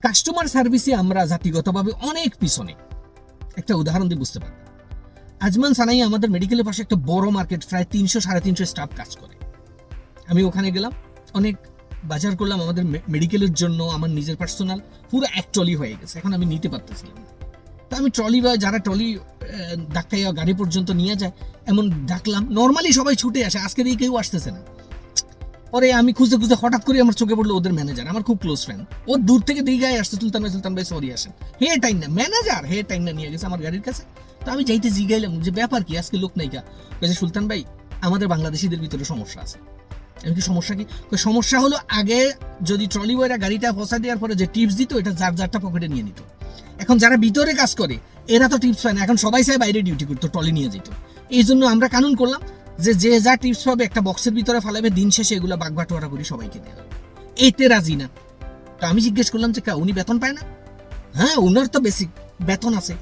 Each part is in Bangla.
কাস্টমার সার্ভিসে আমরা জাতিগতভাবে অনেক পিছনে। একটা উদাহরণ দিয়ে বুঝতে পারবেন। আজমান সানাই আমাদের মেডিকেলের পাশে একটা বড় মার্কেট, প্রায় 300-350 স্টাফ কাজ করে। আমি ওখানে গেলাম, অনেক বাজার করলাম আমাদের মেডিকেলের জন্য, আমার নিজের পার্সোনাল পুরো এক ট্রলি হয়ে গেছে। এখন আমি নিতে পারতেছিলাম না, তো আমি ট্রলি বা যারা ট্রলি ডাক্তাইয়া গাড়ি পর্যন্ত নিয়ে যায় এমন ডাকলাম। নর্মালি সবাই ছুটে আসে, আজকে দিয়ে কেউ আসতেছে না। পরে আমি খুঁজতে খুঁজতে হঠাৎ করে আমার চোখে পড়লো ওদের ম্যানেজার, আমার খুব ক্লোজ ফ্রেন্ড। ও দূর থেকে দিঘায় আসছে, সুলতান ভাই সরি আসেন। হে টাইম না ম্যানেজার, হে টাইম না নিয়ে গেছে আমার গাড়ির কাছে। তো আমি যাইতে জিগাইলাম যে ব্যাপার কি, আজকে লোক নাই কা? বলছে সুলতান ভাই আমাদের বাংলাদেশিদের ভিতরে সমস্যা আছে। আমি কি সমস্যা কি? সমস্যা হলো আগে যদি ট্রলি বয়রা গাড়িটা ফসা দেওয়ার পরে যে টিপস দিত, এটা যার যারটা পকেটে নিয়ে নিত। এখন যারা ভিতরে কাজ করে এরা তো টিপস পায় না, এখন সবাই চায় বাইরে ডিউটি করতো, ট্রলি নিয়ে যেত। এই জন্য আমরা কানুন করলাম যে যে যা টিপস পাবে একটা বক্সের ভিতরে ফেলাবে, দিন শেষে এগুলো বাগবাটোয়ারা করে সবাইকে দেওয়া। এতে রাজি না। তো আমি জিজ্ঞেস করলাম যে উনি বেতন পায় না? হ্যাঁ ওনার তো বেসিক বেতন আছে।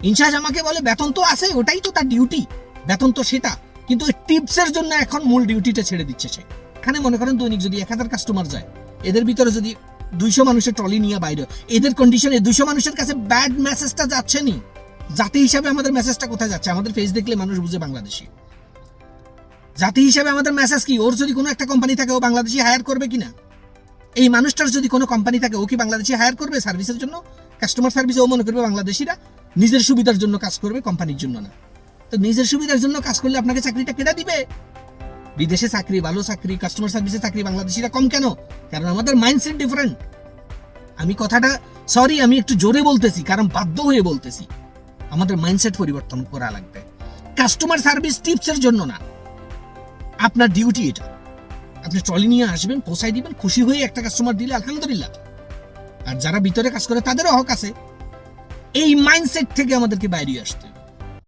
ইনচার্জ আমাকে বলে বেতন তো আছে, ওটাই তো তার ডিউটি, বেতন তো সেটা, কিন্তু টিপসের জন্য এখন মূল ডিউটিটা ছেড়ে দিচ্ছে সে। এখানে মনে করেন দৈনিক যদি 1000 কাস্টমার যায়, এদের ভিতরে যদি 200 মানুষের ট্রলি নিয়ে বাইরে, এদের কন্ডিশনে 200 মানুষের কাছে ব্যাড মেসেজটা যাচ্ছে নি। জাতি হিসাবে আমাদের মেসেজটা কোথায় যাচ্ছে? আমাদের ফেস দেখলে মানুষ বুঝে বাংলাদেশি। জাতি হিসাবে আমাদের মেসেজ কি? ওর যদি কোনো একটা কোম্পানি থাকে ও বাংলাদেশি হায়ার করবে কিনা? এই মানুষটার যদি কোনো কোম্পানি থাকে ও কি বাংলাদেশি হায়ার করবে সার্ভিসের জন্য? কাস্টমার সার্ভিসে ও মনে করবে বাংলাদেশিরা নিজের সুবিধার জন্য কাজ করবে, কোম্পানির জন্য না। তো নিজের সুবিধার জন্য কাজ করলে আপনাকে চাকরিটা কেটে দিবে। বিদেশে চাকরি, ভালো চাকরি, কাস্টমার সার্ভিসে চাকরি বাংলাদেশিরা কম কেন? কারণ আমাদের মাইন্ডসেট ডিফারেন্ট। আমি কথাটা সরি আমি একটু জোরে বলতেছি, কারণ বাধ্য হয়ে বলতেছি। আমাদের মাইন্ডসেট পরিবর্তন করা লাগবে। কাস্টমার সার্ভিস টিপসের জন্য না, আপনার ডিউটি এটা। আপনি ট্রলি নিয়ে আসবেন, পৌঁছাই দিবেন, খুশি হয়ে একটা কাস্টমার দিলে আলহামদুলিল্লাহ। আর যারা ভিতরে কাজ করে তাদেরও হক আছে। এই মাইন্ডসেট থেকে আমাদেরকে বাইরে আসতে হবে।